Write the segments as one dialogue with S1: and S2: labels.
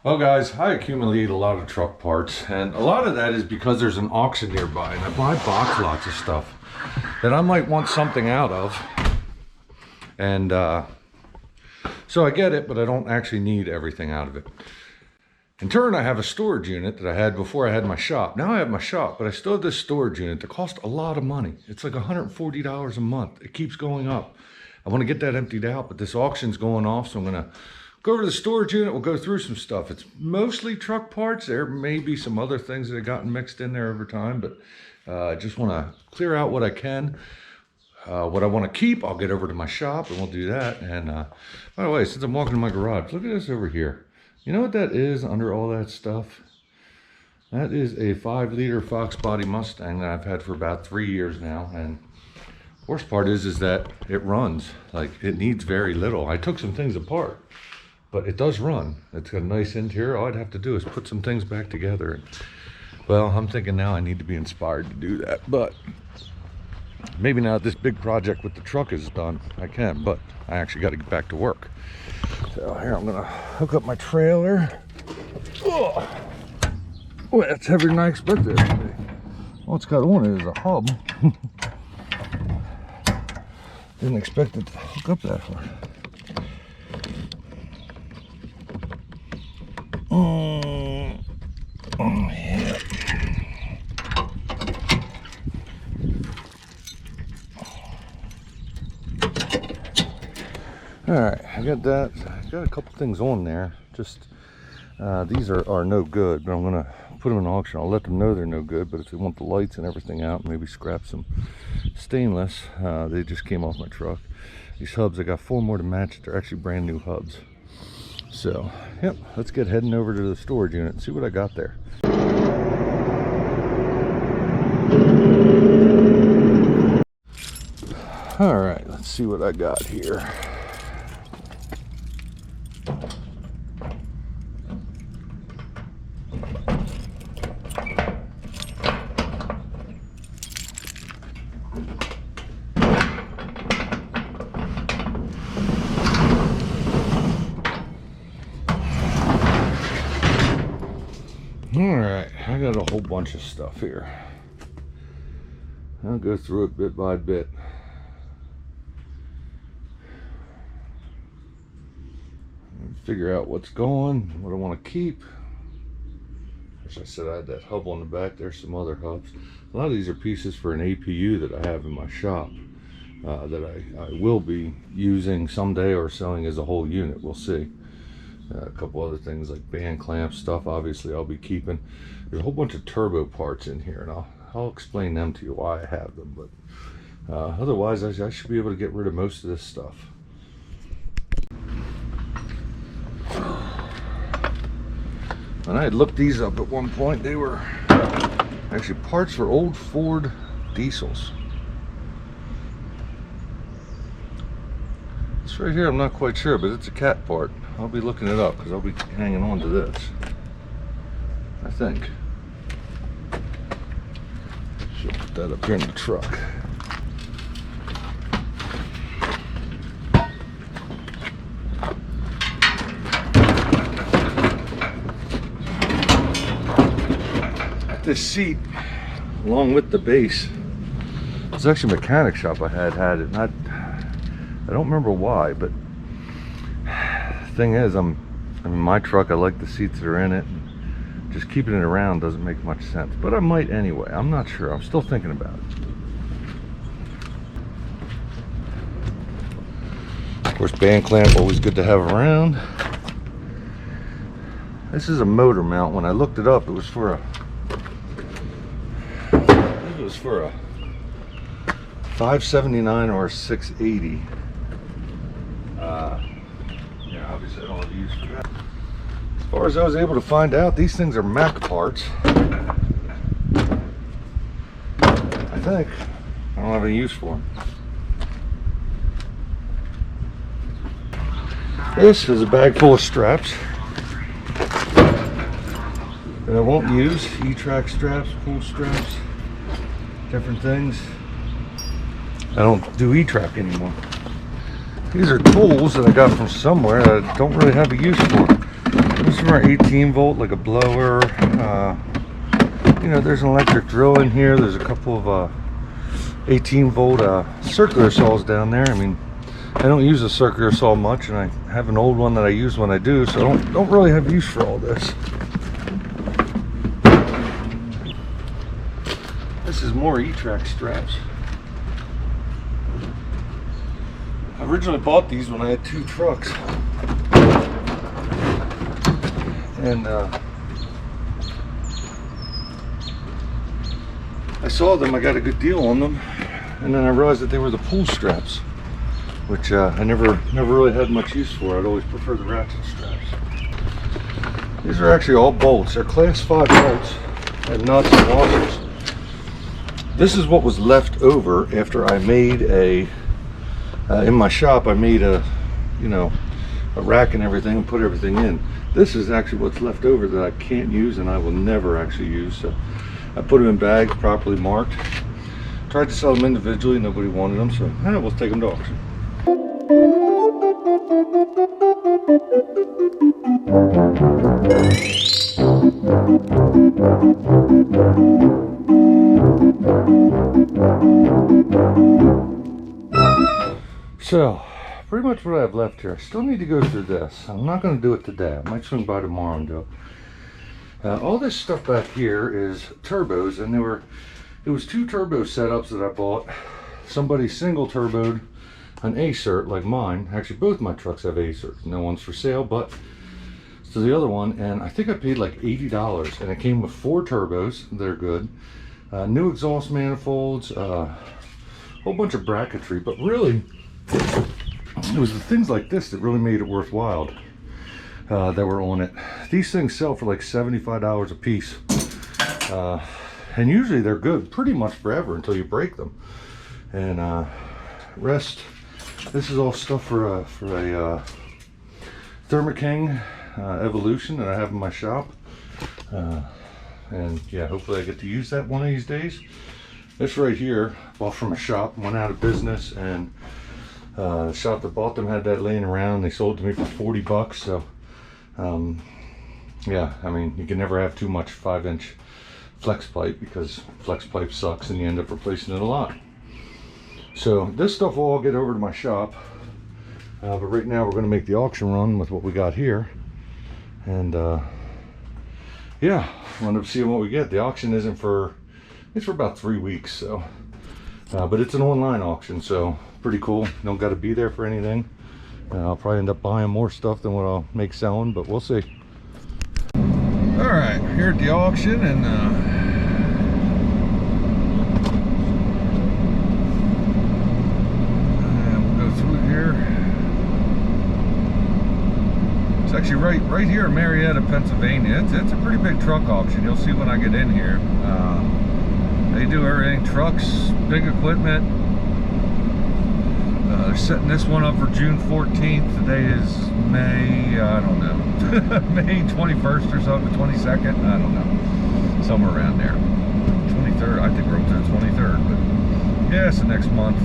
S1: Well, guys, I accumulate a lot of truck parts, and a lot of that is because there's an auction nearby, and I buy box lots of stuff that I might want something out of. And so I get it, but I don't actually need everything out of it. In turn, I have a storage unit that I had before I had my shop. Now I have my shop, but I still have this storage unit that costs a lot of money. It's like $140 a month. It keeps going up. I want to get that emptied out, but this auction's going off, so I'm going to go over to the storage unit. We'll go through some stuff. It's mostly truck parts. There may be some other things that have gotten mixed in there over time, but I just want to clear out what I can. What I want to keep, I'll get over to my shop and we'll do that. And by the way, since I'm walking to my garage, look at this over here. You know what that is under all that stuff? That is a 5-liter Fox Body Mustang that I've had for about 3 years now. And worst part is that it runs. Like, it needs very little. I took some things apart, but it does run. It's got a nice interior. All I'd have to do is put some things back together. And, well, I'm thinking now I need to be inspired to do that, but maybe now that this big project with the truck is done, I can, but I actually got to get back to work. So here, I'm gonna hook up my trailer. Oh, well, that's heavier than I expected it to be. All it's got on it is a hub. Didn't expect it to hook up that far. Oh, yeah. All right, I got that. I got a couple things on there. Just these are no good, but I'm gonna put them in auction. I'll let them know they're no good, but if they want the lights and everything out, maybe scrap some stainless. They just came off my truck. These hubs, I got 4 more to match it. They're actually brand new hubs. So, yep, let's get heading over to the storage unit and see what I got there. All right, let's see what I got here. All right, I got a whole bunch of stuff here. I'll go through it bit by bit. Figure out what's going, what I want to keep. As I said, I had that hub on the back. There's some other hubs. A lot of these are pieces for an APU that I have in my shop that I will be using someday or selling as a whole unit. We'll see. A couple other things like band clamp stuff, obviously I'll be keeping. There's a whole bunch of turbo parts in here, and I'll explain them to you why I have them. But otherwise, I should be able to get rid of most of this stuff. And I had looked these up at one point. They were actually parts for old Ford diesels. This right here, I'm not quite sure, but it's a cat part. I'll be looking it up because I'll be hanging on to this, I think. Should put that up here in the truck. This seat, along with the base, it's actually a mechanic shop I had it. I don't remember why, but the thing is, I mean, my truck, I like the seats that are in it. And just keeping it around doesn't make much sense, but I might anyway. I'm not sure. I'm still thinking about it. Of course, band clamp, always good to have around. This is a motor mount. When I looked it up, it was for a 579 or a 680. Yeah, obviously I don't have use for that. As far as I was able to find out, these things are Mack parts. I think. I don't have any use for them. This is a bag full of straps that I won't use. E-track straps, pull straps, different things. I don't do E-track anymore. These are tools that I got from somewhere that I don't really have a use for. This them are 18 volt, like a blower. You know, there's an electric drill in here. There's a couple of 18 volt circular saws down there. I mean, I don't use a circular saw much, and I have an old one that I use when I do, so I don't really have use for all this. This is more E-Track straps. I originally bought these when I had 2 trucks, and I saw them, I got a good deal on them, and then I realized that they were the pull straps, which I never really had much use for. I'd always prefer the ratchet straps. These are actually all bolts. They're class 5 bolts and nuts and washers. This is what was left over after I made a in my shop. I made a, you know, a rack and everything and put everything in. This is actually what's left over that I can't use and I will never actually use. So I put them in bags properly marked. Tried to sell them individually, nobody wanted them, so we'll take them to auction. So, pretty much what I have left here. I still need to go through this. I'm not going to do it today. I might swing by tomorrow and do it. All this stuff back here is turbos, and it was 2 turbo setups that I bought. Somebody single turboed an A-cert like mine. Actually, both my trucks have A-certs. No one's for sale, but to the other one, and I think I paid like $80, and it came with 4 turbos. They're good. New exhaust manifolds, whole bunch of bracketry, but really it was the things like this that really made it worthwhile that were on it. These things sell for like $75 a piece, and usually they're good pretty much forever until you break them. And rest, this is all stuff for a Thermo King Evolution that I have in my shop, and yeah, hopefully I get to use that one of these days. This right here, bought from a shop, went out of business, and the shop that bought them had that laying around. They sold it to me for 40 bucks. So yeah, I mean, you can never have too much 5-inch flex pipe, because flex pipe sucks and you end up replacing it a lot. So this stuff will all get over to my shop, but right now we're going to make the auction run with what we got here, and yeah, we'll end up seeing what we get. The auction isn't for, it's for about 3 weeks, so but it's an online auction, so pretty cool. Don't got to be there for anything. I'll probably end up buying more stuff than what I'll make selling, but we'll see. All right, we're here at the auction, and we'll go through here. It's actually right here in Marietta, Pennsylvania. It's a pretty big truck auction. You'll see when I get in here. They do everything, trucks, big equipment. They're setting this one up for June 14th. Today is May, I don't know, May 21st or something, 22nd, I don't know, somewhere around there. 23rd, I think we're up to the 23rd, but yeah, it's the next month.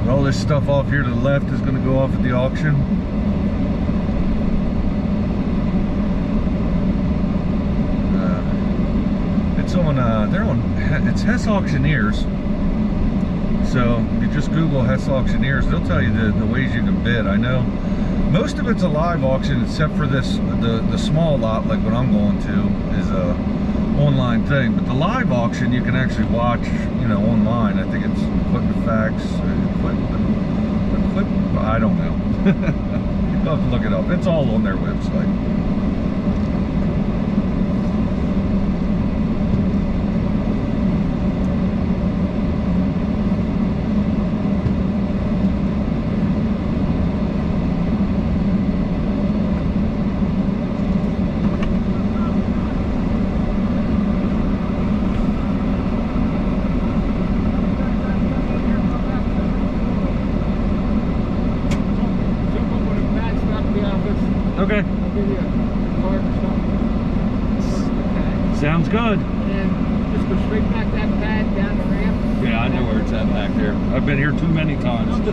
S1: All this stuff off here to the left is going to go off at the auction. It's on, it's Hess Auctioneers. So if you just Google Hess Auctioneers, they'll tell you the ways you can bid. I know most of it's a live auction, except for this, the small lot, like what I'm going to, is a online thing. But the live auction you can actually watch, you know, online. I think it's Equipment Facts, I don't know. You'll have to look it up. It's all on their website. Okay. Sounds good.
S2: And just go straight back that pad down the ramp.
S1: Yeah, I know where it's at back there. I've been here too many times.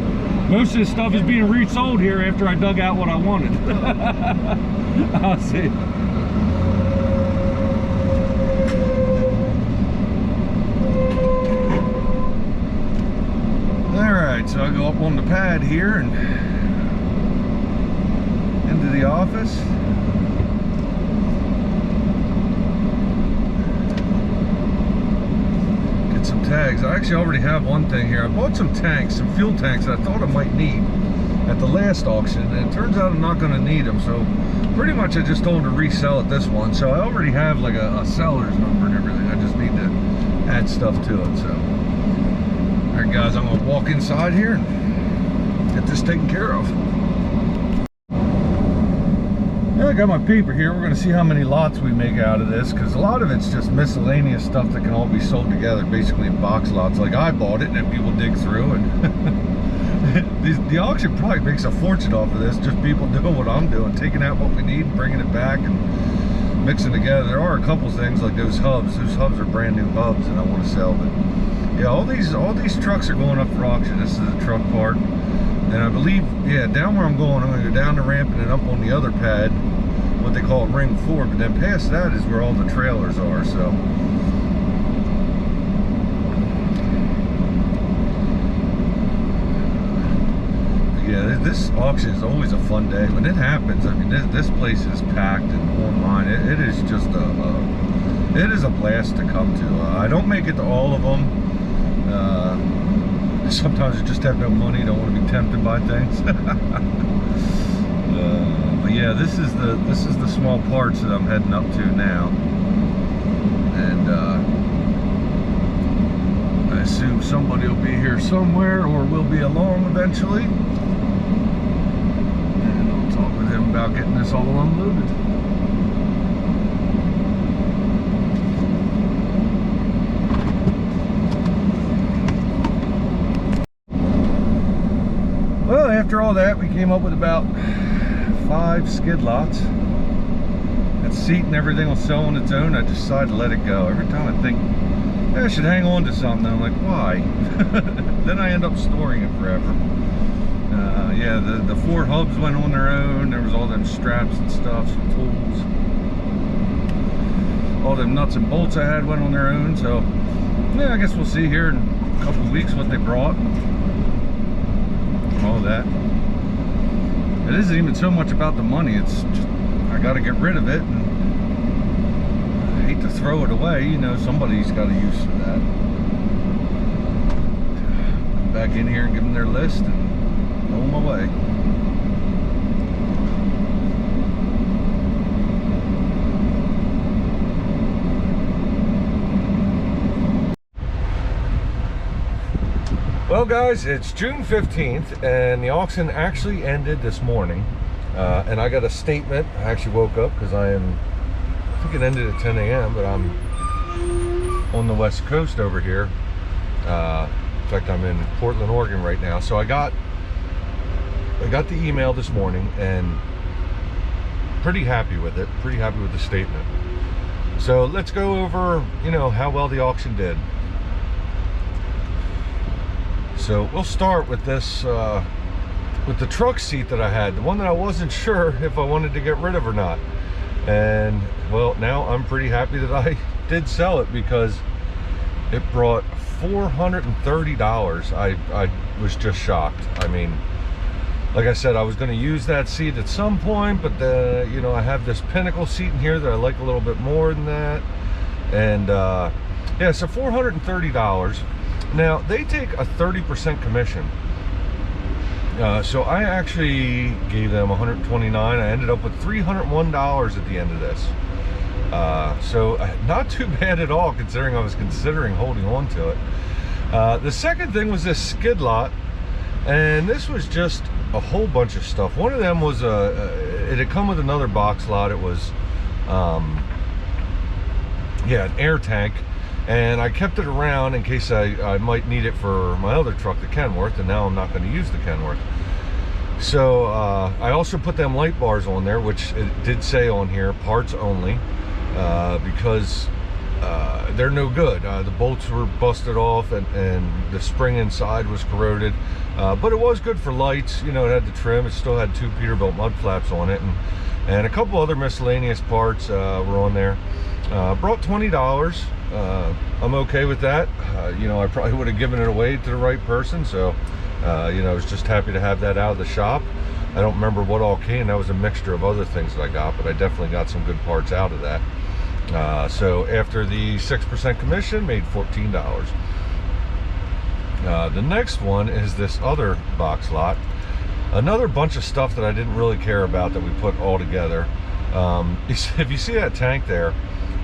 S1: Most of this stuff is being resold here after I dug out what I wanted. I'll see. Alright, so I go up on the pad here and into the office. Get some tags. I actually already have one thing here. I bought some tanks, some fuel tanks that I thought I might need at the last auction, and it turns out I'm not going to need them, so pretty much I just told them to resell at this one. So I already have like a seller's number and everything. I just need to add stuff to it. So alright guys, I'm going to walk inside here and get this taken care of. I got my paper here. We're going to see how many lots we make out of this, because a lot of it's just miscellaneous stuff that can all be sold together, basically in box lots. Like I bought it and then people dig through, and the auction probably makes a fortune off of this, just people doing what I'm doing, taking out what we need and bringing it back and mixing together. There are a couple things like those hubs. Those hubs are brand new hubs and I want to sell, but yeah, all these trucks are going up for auction. This is a truck part. And I believe, yeah, down where I'm going to go down the ramp and then up on the other pad, what they call ring 4, but then past that is where all the trailers are. So yeah, this auction is always a fun day when it happens. I mean, this place is packed and online. It is just it is a blast to come to. I don't make it to all of them. Sometimes I just have no money, don't want to be tempted by things. But yeah, this is the small parts that I'm heading up to now, and I assume somebody will be here somewhere or will be along eventually, and I'll talk with him about getting this all unloaded. Well, after all that, we came up with about 5 skid lots. That seat and everything will sell on its own. I decided to let it go. Every time I think, hey, I should hang on to something, I'm like, why? Then I end up storing it forever. Yeah, the 4 hubs went on their own. There was all them straps and stuff, some tools. All them nuts and bolts I had went on their own. So, yeah, I guess we'll see here in a couple of weeks what they brought. All that. It isn't even so much about the money, it's just I got to get rid of it, and I hate to throw it away, you know, somebody's got a use for that. Come back in here and give them their list and go my way. Well guys, it's June 15th and the auction actually ended this morning, and I got a statement. I actually woke up because I think it ended at 10 a.m. but I'm on the west coast over here. In fact, I'm in Portland, Oregon right now. So I got the email this morning and pretty happy with it, pretty happy with the statement. So let's go over, you know, how well the auction did. So we'll start with this, with the truck seat that I had, the one that I wasn't sure if I wanted to get rid of or not. And well, now I'm pretty happy that I did sell it because it brought $430. I was just shocked. I mean, like I said, I was going to use that seat at some point, but you know, I have this Pinnacle seat in here that I like a little bit more than that. And yeah, so $430. Now, they take a 30% commission. So I actually gave them $129. I ended up with $301 at the end of this. So not too bad at all, considering I was considering holding on to it. The second thing was this skid lot. And this was just a whole bunch of stuff. One of them was, it had come with another box lot. It was, yeah, an air tank. And I kept it around in case I might need it for my other truck, the Kenworth, and now I'm not going to use the Kenworth. So I also put them light bars on there, which it did say on here, parts only, because they're no good. The bolts were busted off, and the spring inside was corroded, but it was good for lights. You know, it had the trim. It still had 2 Peterbilt mud flaps on it, and a couple other miscellaneous parts were on there. Brought $20. I'm okay with that. You know, I probably would have given it away to the right person, so you know, I was just happy to have that out of the shop. I don't remember what all came. That was a mixture of other things that I got, but I definitely got some good parts out of that. So after the 6% commission, made $14. The next one is this other box lot. Another bunch of stuff that I didn't really care about that we put all together. If you see that tank there,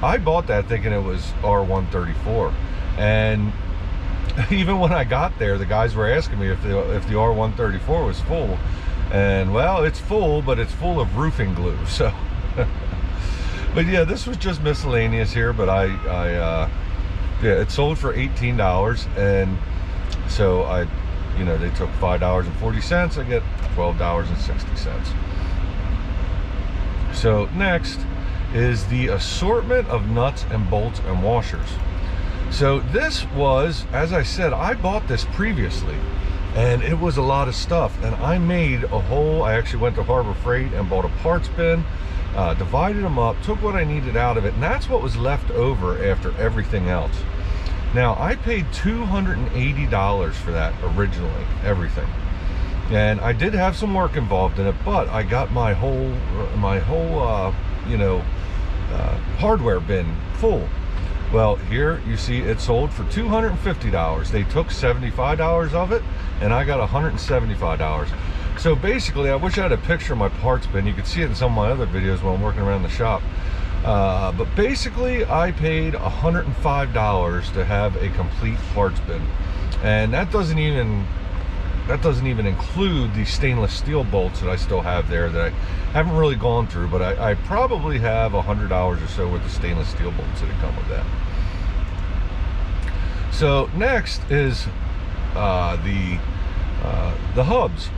S1: I bought that thinking it was R134, and even when I got there, the guys were asking me if the R134 was full, and well, it's full, but it's full of roofing glue. So but yeah, this was just miscellaneous here, but yeah, it sold for $18, and so you know, they took $5.40. I get $12.60. So next is the assortment of nuts and bolts and washers. So this was, as I said, I bought this previously, and it was a lot of stuff, and I made a whole, I actually went to Harbor Freight and bought a parts bin, divided them up, took what I needed out of it, and that's what was left over after everything else. Now, I paid $280 for that originally, everything. And I did have some work involved in it, but I got my whole you know, hardware bin full. Well, here you see it sold for $250. They took $75 of it, and I got $175. So basically, I wish I had a picture of my parts bin. You could see it in some of my other videos when I'm working around the shop. But basically, I paid $105 to have a complete parts bin, and that doesn't even include the stainless steel bolts that I still have there that I haven't really gone through, but I probably have $100 or so worth of stainless steel bolts that come with that. So next is the hubs.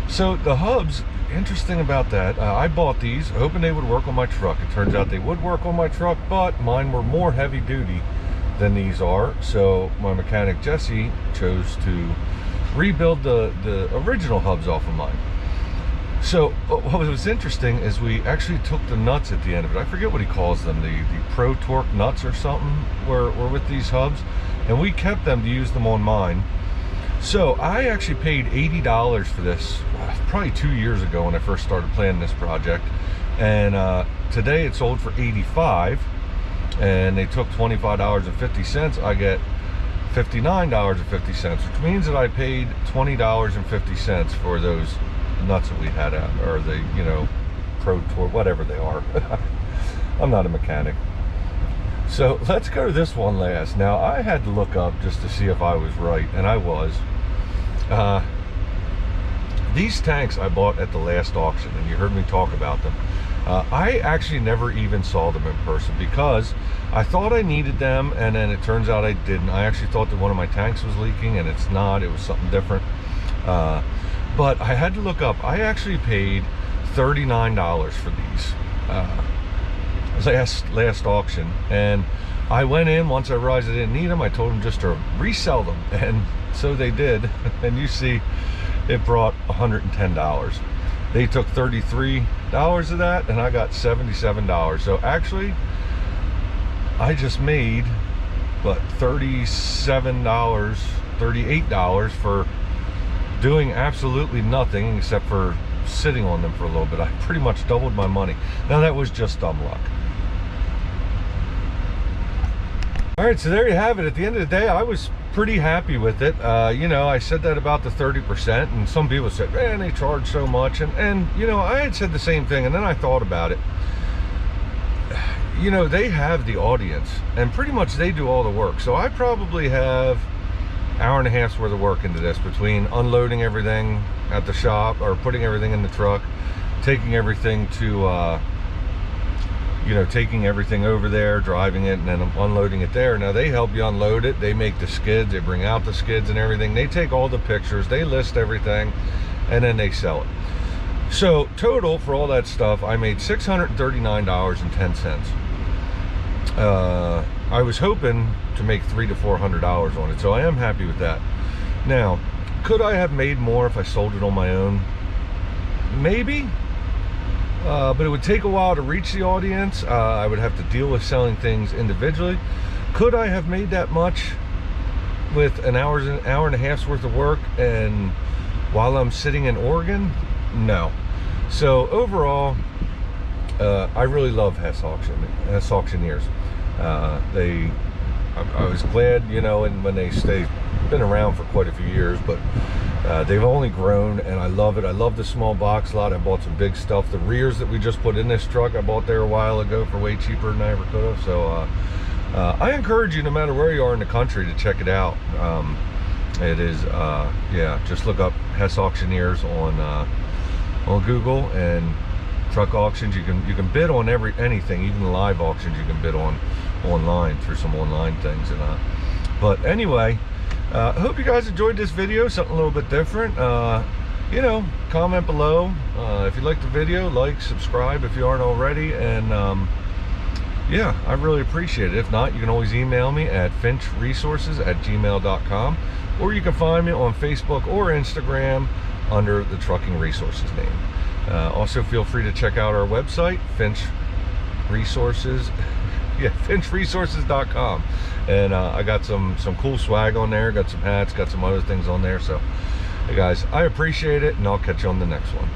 S1: So the hubs, interesting about that, I bought these hoping they would work on my truck. It turns out they would work on my truck, but mine were more heavy duty than these are, so my mechanic Jesse chose to rebuild the original hubs off of mine. So what was interesting is we actually took the nuts at the end of it. I forget what he calls them, the Pro Torque nuts or something were with these hubs, and we kept them to use them on mine. So I actually paid $80 for this probably 2 years ago when I first started planning this project, and today it sold for $85, and they took $25.50. I get $59.50, which means that I paid $20.50 for those nuts that we had out, or the, you know, Pro Torque, whatever they are. I'm not a mechanic. So let's go to this one last. Now, I had to look up just to see if I was right, and I was. These tanks I bought at the last auction, and you heard me talk about them. I actually never even saw them in person because I thought I needed them, and then it turns out I didn't. I actually thought that one of my tanks was leaking, and it's not. It was something different. But I had to look up. I actually paid $39 for these last auction, and I went in once I realized I didn't need them. I told them just to resell them, and so they did. And you see, it brought $110. They took $33 of that, and I got $77. So actually, I just made, what, $37, $38 for doing absolutely nothing except for sitting on them for a little bit. I pretty much doubled my money. Now, that was just dumb luck. All right, so there you have it. At the end of the day, I was pretty happy with it. You know, I said that about the 30%, and some people said, man, they charge so much. And you know, I had said the same thing, and then I thought about it. You know, they have the audience, and pretty much they do all the work. So I probably have an hour and a half's worth of work into this, between unloading everything at the shop, or putting everything in the truck, taking everything to you know, taking everything over there, driving it, and then unloading it there. Now, they help you unload it. They make the skids, they bring out the skids and everything. They take all the pictures, they list everything, and then they sell it. So total for all that stuff, I made $639.10. I was hoping to make $300 to $400 on it, so I am happy with that. Now, could I have made more if I sold it on my own? Maybe, but it would take a while to reach the audience. I would have to deal with selling things individually. Could I have made that much with an hour and a half's worth of work and while I'm sitting in Oregon? No. So overall, I really love Hess Auctioneers. I was glad, you know, and when they've been around for quite a few years, but they've only grown, and I love it. I love the small box lot. I bought some big stuff. The rears that we just put in this truck, I bought there a while ago for way cheaper than I ever could have. So I encourage you, no matter where you are in the country, to check it out. It is, yeah, just look up Hess Auctioneers on Google, and truck auctions. You can bid on anything, even the live auctions you can bid on online through some online things. And but anyway, I hope you guys enjoyed this video, something a little bit different. You know, comment below if you liked the video, like, subscribe if you aren't already, and yeah, I really appreciate it. If not, you can always email me at finchresources@gmail.com, or you can find me on Facebook or Instagram under the Trucking Resources name. Also, feel free to check out our website, Finch Resources. Yeah, finchresources.com, and I got some cool swag on there, got some hats, got some other things on there. So hey guys, I appreciate it, and I'll catch you on the next one.